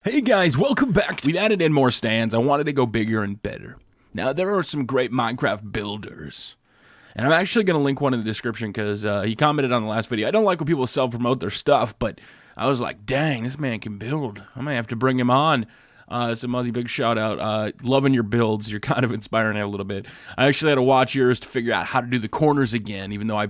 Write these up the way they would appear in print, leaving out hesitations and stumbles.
Hey guys, welcome back. We've added in more stands. I wanted to go bigger and better. Now, there are some great Minecraft builders. And I'm actually going to link one in the description because he commented on the last video. I don't like when people self-promote their stuff, but I was like, dang, this man can build. I might have to bring him on. So Muzzy, big shout out. Loving your builds. You're kind of inspiring me a little bit. I actually had to watch yours to figure out how to do the corners again, even though I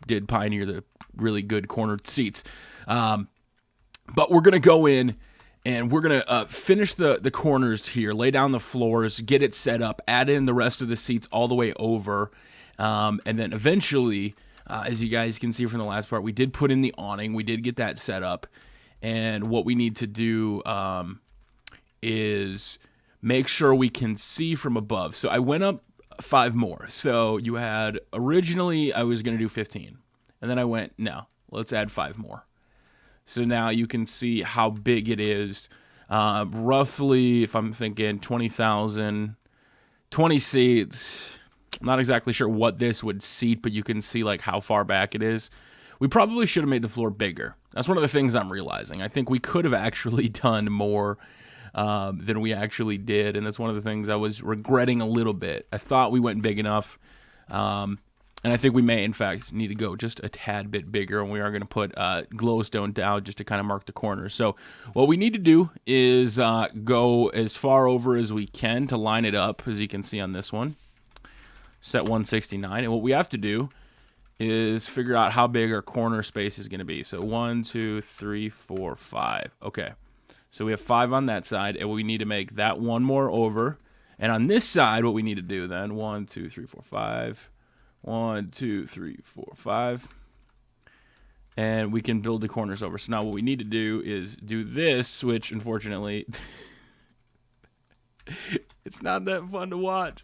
did pioneer the really good cornered seats. But we're going to go in and we're going to finish the corners here, lay down the floors, get it set up, add in the rest of the seats all the way over. And then eventually, as you guys can see from the last part, we did put in the awning. We did get that set up. And what we need to do is make sure we can see from above. So I went up 5 more. So you had, originally I was going to do 15. And then I went, no, let's add 5 more. So now you can see how big it is. Roughly, if I'm thinking 20,000, 20 seats. I'm not exactly sure what this would seat, but you can see like how far back it is. We probably should have made the floor bigger. That's one of the things I'm realizing. I think we could have actually done more than we actually did, and that's one of the things I was regretting a little bit. I thought we went big enough, and I think we may, in fact, need to go just a tad bit bigger, and we are going to put glowstone down just to kind of mark the corners. So what we need to do is go as far over as we can to line it up, as you can see on this one. Set 169, and what we have to do is figure out how big our corner space is going to be. So 1, 2, 3, 4, 5. Okay, so we have 5 on that side, and we need to make that one more over. And on this side, what we need to do then, 1, 2, 3, 4, 5. 1, 2, 3, 4, 5. And we can build the corners over. So now what we need to do is do this, which unfortunately, it's not that fun to watch.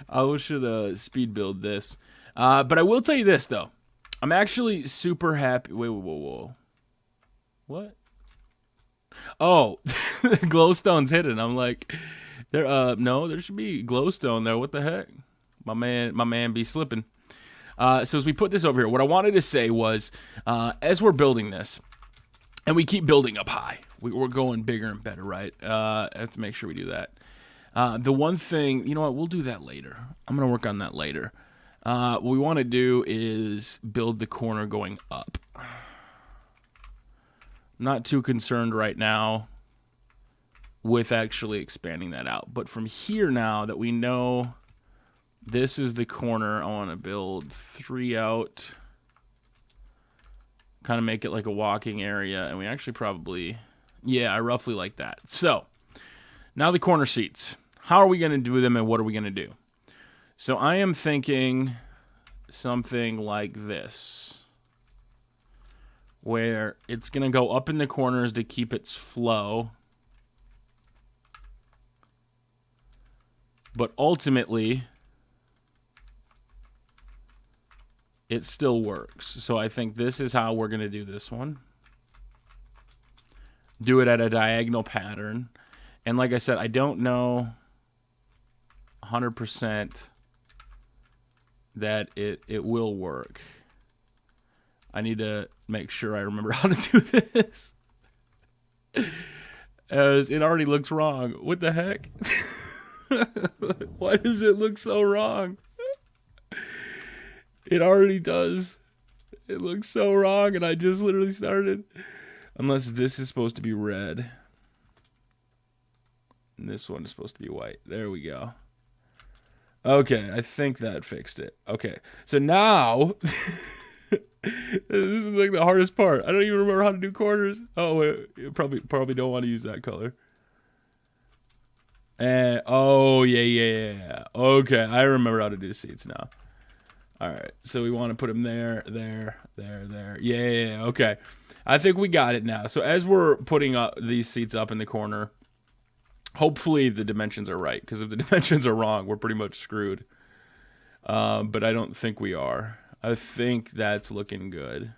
I should speed build this. But I will tell you this, though. I'm actually super happy. Wait, whoa. What? Oh, glowstone's hidden. I'm like, no, there should be glowstone there. What the heck? My man be slipping. So as we put this over here, what I wanted to say was, as we're building this, and we keep building up high, we're going bigger and better, right? I have to make sure we do that. The one thing, you know what, we'll do that later. I'm going to work on that later. What we want to do is build the corner going up. I'm not too concerned right now with actually expanding that out. But from here now that we know this is the corner, I want to build 3 out. Kind of make it like a walking area. And we actually probably, yeah, I roughly like that. So, now the corner seats. How are we going to do them and what are we going to do? So I am thinking something like this, where it's going to go up in the corners to keep its flow. But ultimately, it still works. So I think this is how we're going to do this one. Do it at a diagonal pattern. And like I said, I don't know 100% that it will work. I need to make sure I remember how to do this. As it already looks wrong. What the heck? Why does it look so wrong? It already does. It looks so wrong, and I just literally started. Unless this is supposed to be red. And this one is supposed to be white. There we go. Okay, I think that fixed it. Okay, so now, this is like the hardest part. I don't even remember how to do corners. Oh, wait, you probably don't want to use that color. And, oh, yeah. Okay, I remember how to do seats now. All right, so we want to put them there. Yeah, okay. I think we got it now. So as we're putting up these seats up in the corner, hopefully the dimensions are right, because if the dimensions are wrong, we're pretty much screwed. But I don't think we are. I think that's looking good.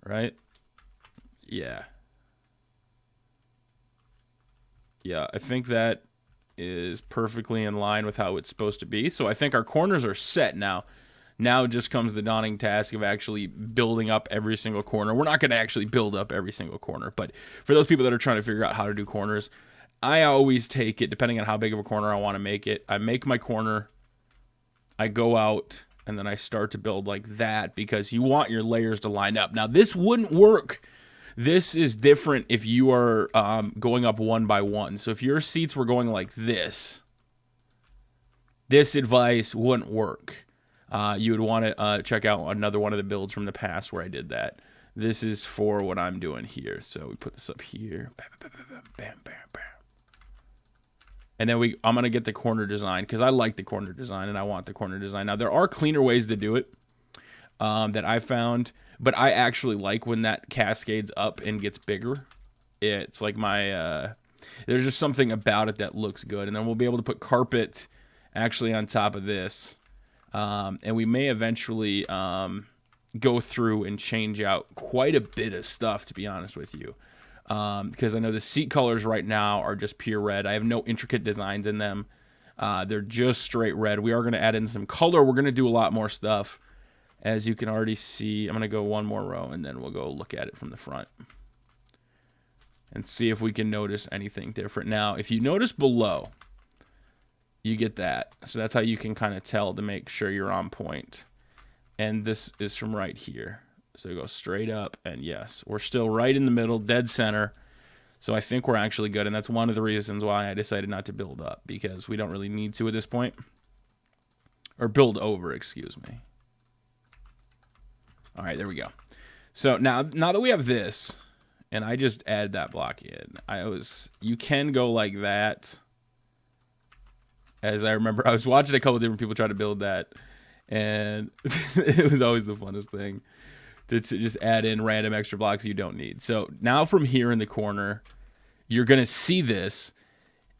Right? Yeah. Yeah, I think that is perfectly in line with how it's supposed to be. So I think our corners are set now. Now just comes the daunting task of actually building up every single corner. We're not going to actually build up every single corner, but for those people that are trying to figure out how to do corners, I always take it, depending on how big of a corner I want to make it. I make my corner, I go out, and then I start to build like that because you want your layers to line up. Now, this wouldn't work. This is different if you are going up one by one. So if your seats were going like this advice wouldn't work. You would want to check out another one of the builds from the past where I did that. This is for what I'm doing here. So we put this up here. Bam, bam, bam, bam, bam, bam. And then I'm going to get the corner design because I like the corner design and I want the corner design. Now, there are cleaner ways to do it that I found, but I actually like when that cascades up and gets bigger. It's like there's just something about it that looks good. And then we'll be able to put carpet actually on top of this. And we may eventually go through and change out quite a bit of stuff, to be honest with you. Because I know the seat colors right now are just pure red. I have no intricate designs in them. They're just straight red. We are going to add in some color. We're going to do a lot more stuff. As you can already see, I'm going to go one more row, and then we'll go look at it from the front and see if we can notice anything different. Now, if you notice below, you get that. So that's how you can kind of tell to make sure you're on point. And this is from right here. So go straight up, and yes, we're still right in the middle, dead center. So I think we're actually good, and that's one of the reasons why I decided not to build up, because we don't really need to at this point. Or build over, excuse me. All right, there we go. So now that we have this, and I just add that block in, you can go like that. As I remember, I was watching a couple different people try to build that, and it was always the funnest thing to just add in random extra blocks you don't need. So now from here in the corner, you're going to see this,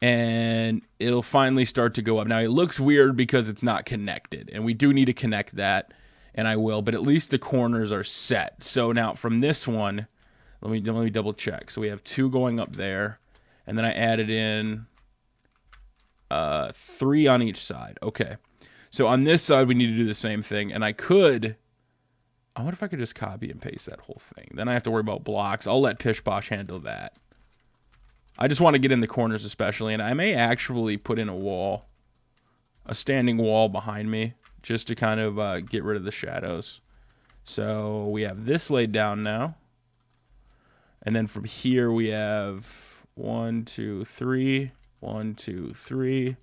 and it'll finally start to go up. Now, it looks weird because it's not connected, and we do need to connect that, and I will, but at least the corners are set. So now from this one, let me double check. So we have 2 going up there, and then I added in 3 on each side. Okay. So on this side, we need to do the same thing. And I wonder if I could just copy and paste that whole thing. Then I have to worry about blocks. I'll let Pish Posh handle that. I just want to get in the corners especially. And I may actually put in a standing wall behind me, just to kind of get rid of the shadows. So we have this laid down now. And then from here, we have 1, 2, 3... 1, 2, 3,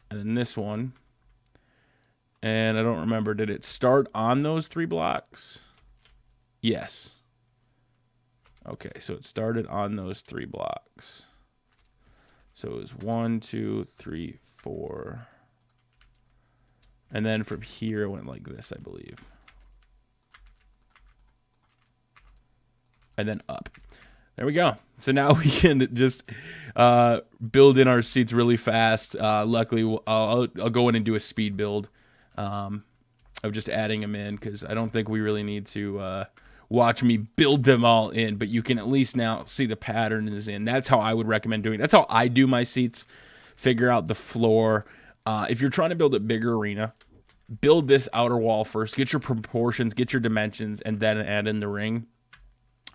and then this one. And I don't remember, did it start on those 3 blocks? Yes. Okay, so it started on those 3 blocks. So it was 1, 2, 3, 4. And then from here it went like this, I believe. And then up. There we go. So now we can just build in our seats really fast. Luckily, I'll go in and do a speed build of just adding them in, because I don't think we really need to watch me build them all in. But you can at least now see the pattern is in. That's how I would recommend doing it. That's how I do my seats. Figure out the floor. If you're trying to build a bigger arena, build this outer wall first. Get your proportions, get your dimensions, and then add in the ring.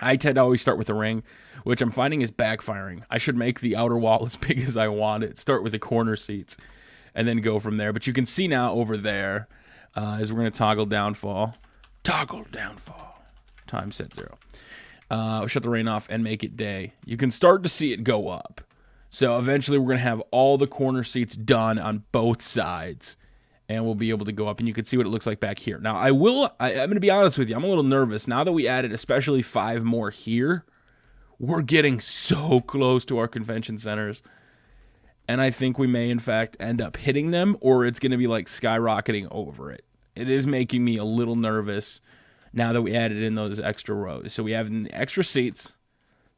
I tend to always start with the ring, which I'm finding is backfiring. I should make the outer wall as big as I want it. Start with the corner seats and then go from there. But you can see now over there, as we're going to toggle downfall. Toggle downfall. Time set 0. Shut the rain off and make it day. You can start to see it go up. So eventually we're going to have all the corner seats done on both sides. And we'll be able to go up, and you can see what it looks like back here. Now, I'm going to be honest with you. I'm a little nervous. Now that we added especially 5 more here, we're getting so close to our convention centers. And I think we may, in fact, end up hitting them, or it's going to be like skyrocketing over it. It is making me a little nervous now that we added in those extra rows. So we have the extra seats.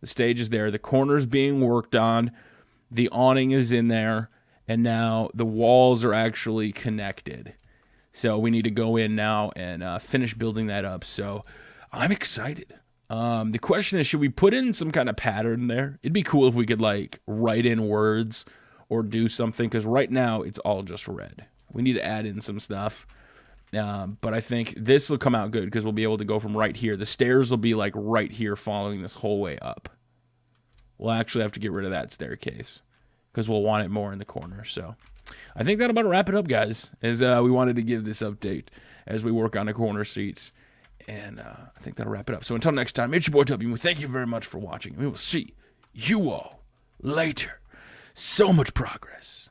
The stage is there. The corner's being worked on. The awning is in there. And now the walls are actually connected. So we need to go in now and finish building that up. So I'm excited. The question is, should we put in some kind of pattern there? It'd be cool if we could like write in words or do something, because right now it's all just red. We need to add in some stuff. But I think this will come out good because we'll be able to go from right here. The stairs will be like right here following this whole way up. We'll actually have to get rid of that staircase because we'll want it more in the corner. So I think that'll about wrap it up, guys, as we wanted to give this update as we work on the corner seats. And I think that'll wrap it up. So until next time, it's your boy W. Thank you very much for watching. We will see you all later. So much progress.